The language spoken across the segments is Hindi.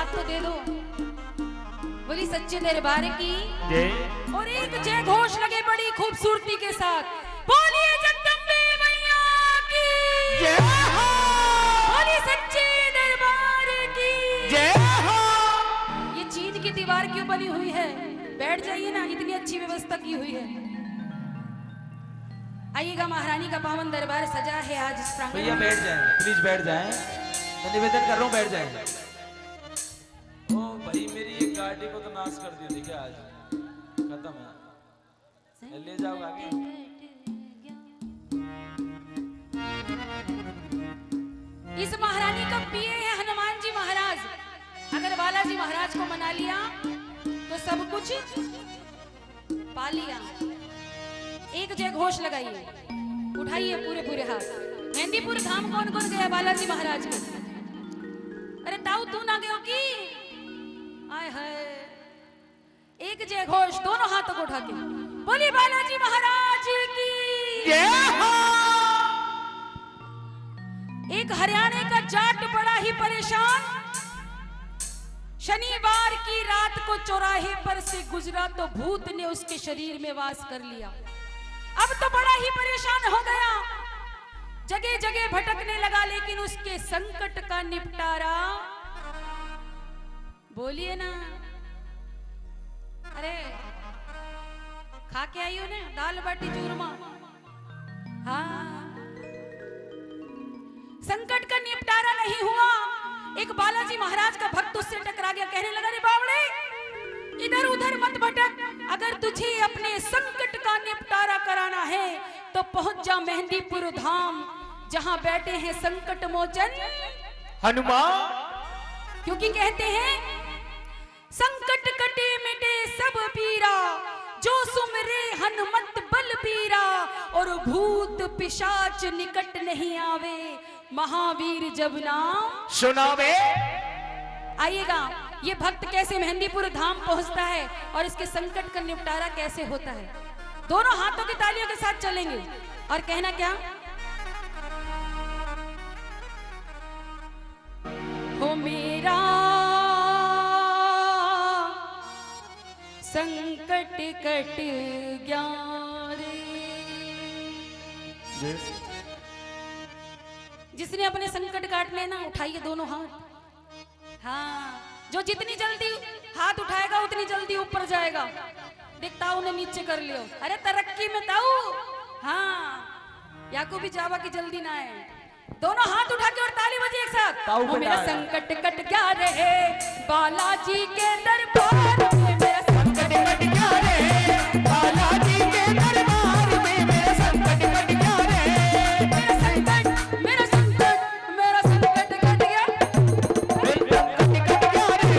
हाथ तो दे दो। बोली सच्चे दरबार की जय। और एक जय घोष लगे बड़ी खूबसूरती के साथ। बोलिए जगदम्बे मैया की जय हो। बोलिए सच्चे दरबार की जय हो। ये चीन की दीवार क्यों बनी हुई है? बैठ जाइए ना, इतनी अच्छी व्यवस्था की हुई है। आइएगा, महारानी का पावन दरबार सजा है आज इस प्रांगण में। भैया बैठ जाएं, प्लीज बैठ जाएं। मैं निवेदन कर रहा हूँ, बैठ जाएं। ओ भाई, मेरी ये गाड़ी को तो नाश कर दिया, देखिए आज खत्म है। ले जाओ आगे। इस महारानी का पिए हैं हनुमान जी महाराज। अगर बालाजी महाराज को मना लिया तो सब कुछ पा लिया। एक जय घोष लगाइए, उठाइए पूरे पूरे हाथ। मेहंदीपुर धाम कौन कौन गया बालाजी महाराज के? अरे ताऊ तू ना गयो की? आय हाय। एक जय घोष दोनों हाथों को उठा के बोलिए बालाजी महाराज की जय हो। एक हरियाणा का जाट बड़ा ही परेशान शनिवार की रात को चौराहे पर से गुजरा तो भूत ने उसके शरीर में वास कर लिया। अब तो बड़ा ही परेशान हो गया, जगह जगह भटकने लगा, लेकिन उसके संकट का निपटारा बोलिए ना। अरे खा के आई हो ना दाल बाटी चूरमा? हाँ, संकट का निपटारा नहीं हुआ। एक बालाजी महाराज का भक्त उससे टकरा गया, कहने लगा रे बावड़े इधर उधर मत भटक, अगर तुझे अपने संकट का निपटारा कराना है तो पहुंच जा मेहंदीपुर धाम, जहां बैठे हैं संकट मोचन हनुमान। क्योंकि कहते हैं संकट कटे मिटे सब पीरा, जो सुमरे हनुमत बलबीरा, और भूत पिशाच निकट नहीं आवे, महावीर जब नाम सुनावे। आइएगा, ये भक्त कैसे मेहंदीपुर धाम पहुंचता है और इसके संकट का निपटारा कैसे होता है। दोनों हाथों की तालियों के साथ चलेंगे और कहना क्या? हो मेरा संकट कट गया रे। जिसने अपने संकट काटने ना, उठाइए दोनों हाथ। हाँ, जो जितनी जल्दी हाथ उठाएगा उतनी जल्दी ऊपर जाएगा। देख ताऊ ने नीचे कर लियो। अरे तरक्की में ताऊ। हाँ, याकू भी जावा की जल्दी ना आए। दोनों हाथ उठा के और ताली बजे एक साथ। ताऊ वो मेरा कटा है। संकट कट गया रे बालाजी के दरबार में, मेरा संकट कट गया रे बालाजी के दरबार में, मेरा संकट कट गया रे। मेरा संकट मेरा संकट मेरा संकट कट गया। संकट कट गया रे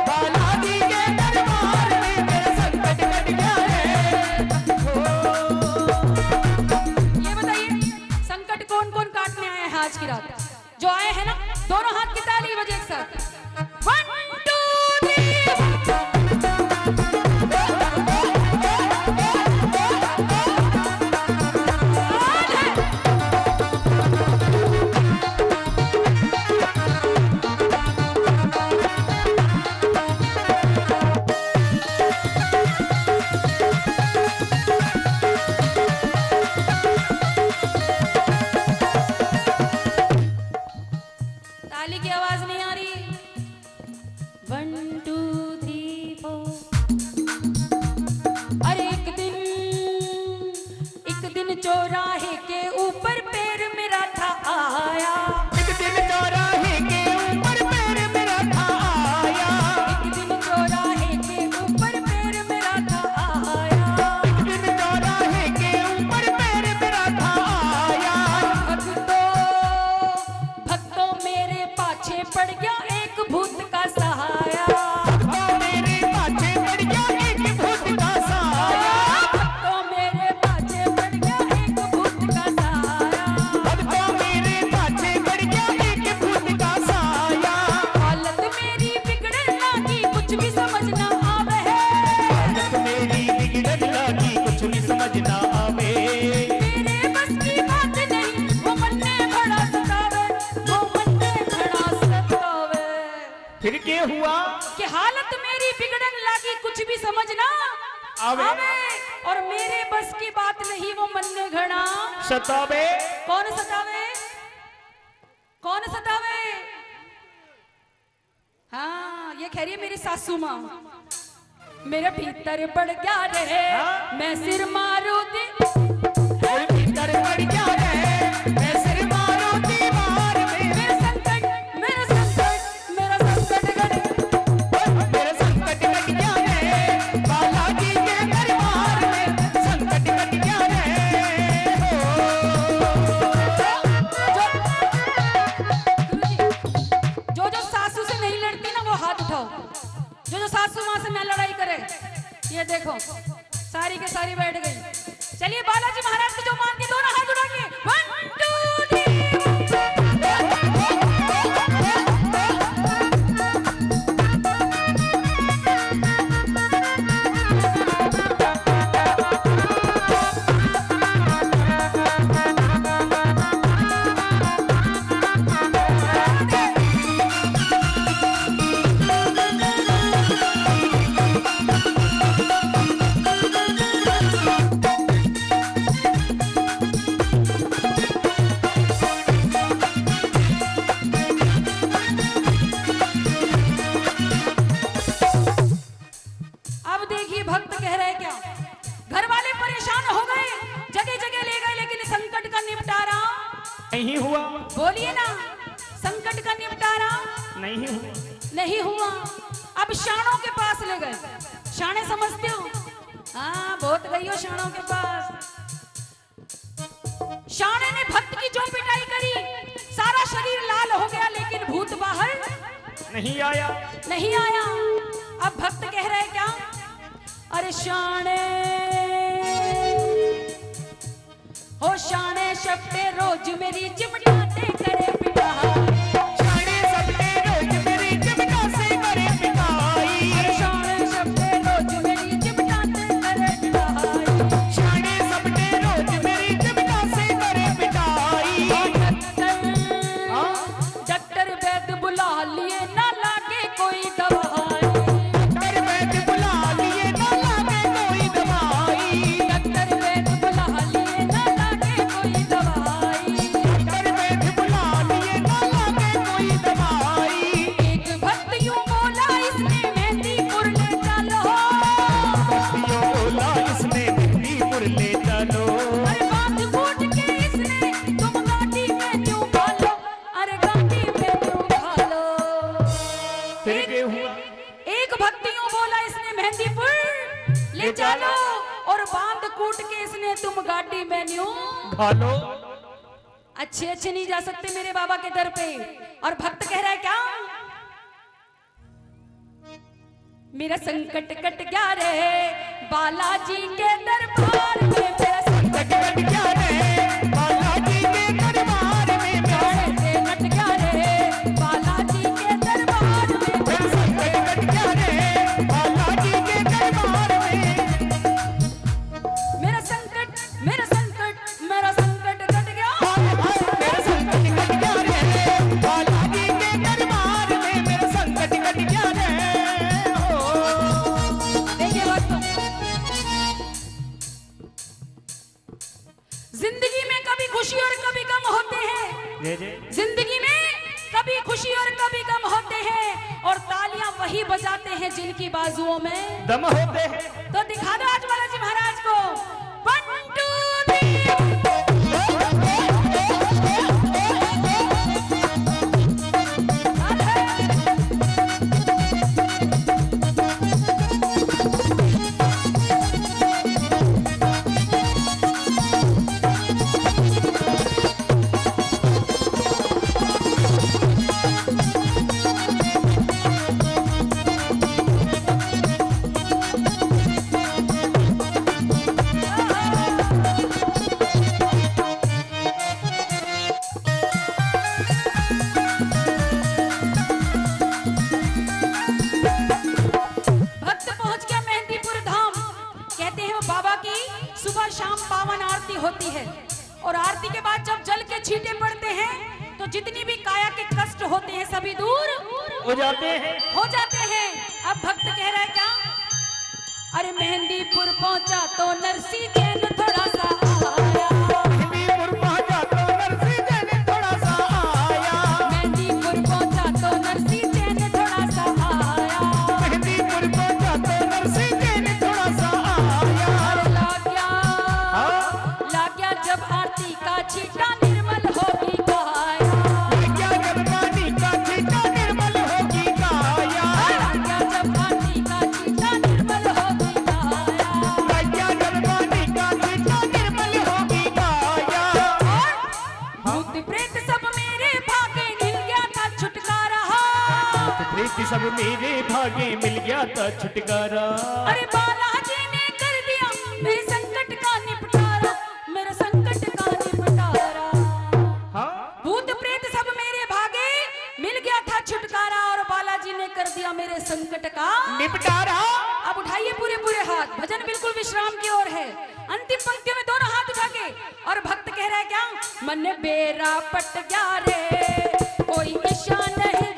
बालाजी के दरबार में, मेरा संकट कट गया रे। ये बताइए संकट कौन कौन काटने आए हैं आज की रात? जो आए हैं ना, दोनों हाथ की ताली बजे एक साथ। 1 2 ताली की आवाज नहीं आ रही। 1 2 3 4। अरे एक दिन चौराहे के ऊपर पैर मेरा था आया। एक दिन चौराहे के ऊपर पैर मेरा था आया। एक दिन चौराहे के ऊपर पैर मेरा था आया। एक दिन चौराहे के ऊपर पैर मेरा था आया। भक्तों मेरे पाछे पड़ फिर क्या हुआ? कि हालत मेरी बिगड़न लगी, कुछ भी समझना आवे। और मेरे बस की बात नहीं वो मन में घड़ा सतावे। कौन सतावे? कौन सतावे? हाँ, ये कह रही है मेरी सासू माँ, मेरे भीतर पड़ गया रे, हाँ? मैं सिर मारू दी भीतर पड़ गया रे, मैं सिर मारू दीवार में। मेरा संकट मेरा संकट मेरा संकट मेरे संकट कट गया रे, बालाजी के दरबार में संकट कट गया रे। जो जो सासू से नहीं लड़ती ना वो हाथ उठाओ, जो सासू माँ से मैं लड़ाई करे। ये देखो सारी के सारी बैठ गई। चलिए बालाजी महाराज को जो मानती दोनों हाथ उठा के 1 2 3। अब देखिए भक्त कह रहे क्या, घर वाले परेशान हो गए, जगह जगह ले गए, लेकिन संकट का निपटारा नहीं हुआ। बोलिए ना, संकट का निपटारा नहीं हुआ। नहीं हुआ। अब शाणों के पास ले गए। शाणे समझते हो? हाँ, बहुत गई हो शाणों के पास। शाणे ने भक्त की जो पिटाई करी, सारा शरीर लाल हो गया, लेकिन भूत बाहर नहीं आया। नहीं आया। अब भक्त कह रहे क्या, अरे शाणे हो शाणे शब्दे रोज मेरी चिमटाते करे पिटा। शाणे सबने रोज मेरी चिमटा से करे पिटाई। अरे शाणे शब्दे रोज मेरी चिमटाते करे पिटाई। शाणे सबने रोज मेरी चिमटा से करे पिटाई। डॉक्टर वैद्य बुला लिए ना लागे कोई दवाई। डॉक्टर वैद्य बुला लिए ना लागे कोई दवाई। डॉक्टर वैद्य बुला लिए ना लागे कोई दवाई। डॉक्टर वैद्य बुला लिए ना लागे कोई दवाई। एक भक्त यूं बोला इसने मेहंदीपुर ले चलो। भक्तियों बोला इसने मेहंदीपुर ले चलो। अरे बांध फूट के इसने तुम गाड़ी में यूं भालो। अरे गाड़ी में यूं भालो। फिर क्या हुआ? एक भक्त यूं बोला इसने मेहंदीपुर ले चलो, और बांध कूट के इसने तुम गाड़ी में यूं। घालो। अच्छे अच्छे नहीं जा सकते मेरे बाबा के दर पे। और भक्त कह रहा है क्या, मेरा संकट कट गया रे, बालाजी के दरबार में मेरा संकट कट गया रे, बालाजी के दरबार में मेरा से नट गया रे, बालाजी के दरबार में मेरा संकट कट गया रे, बालाजी के दरबार में। मेरा संकट मेरा संकट मेरा संकट कट गया। मेरा संकट कट गया रे, बालाजी के दरबार में मेरा संकट कट गया रे। देखिए भक्तों, जिंदगी में कभी खुशी और कभी गम होते हैं। जिंदगी में कभी खुशी और कभी गम होते हैं, और तालियां वही बजाते हैं जिनकी बाजुओं में दम होते हैं। तो दिखा दो आज बालाजी महाराज को 1 2 3। सुबह शाम पावन आरती होती है, और आरती के बाद जब जल के छींटे पड़ते हैं तो जितनी भी काया के कष्ट होते हैं सभी दूर हो जाते हैं। हो जाते हैं। अब भक्त कह रहा है क्या? अरे मेहंदीपुर पहुंचा तो नरसी जैन थोड़ा सा आया। मेहंदीपुर पहुंचा तो नरसी जैन थोड़ा सा आया। मेहंदीपुर पहुंचा तो नरसी जैन थोड़ा सा आया। मेहंदीपुर पहुंचा तो नरसी जैन थोड़ा सा आया। अरे लाग गया जब आरती का छींटा निर्मल होगी काया। क्या जब पानी का छींटा निर्मल होगी काया। लाग गया जब आरती का छींटा निर्मल होगी काया। क्या जब पानी का छींटा निर्मल होगी काया। भूत प्रेत सब मेरे भागे मिल गया था छुटकारा। प्रीति सब मेरे भागे मिल गया था छुटकारा। अरे बालाजी ने कर दिया मेरे संकट का निपटारा। मेरे संकट का निपटारा। हाँ भूत प्रेत सब मेरे भागे मिल गया था छुटकारा और बालाजी ने कर दिया मेरे संकट का निपटारा। अब उठाइए पूरे पूरे हाथ। भजन बिल्कुल विश्राम की ओर है। अंतिम पंक्ति में दोनों हाथ उठा के और भक्त कह रहा है क्या? मन बेरा पट गया रे कोई इशा नहीं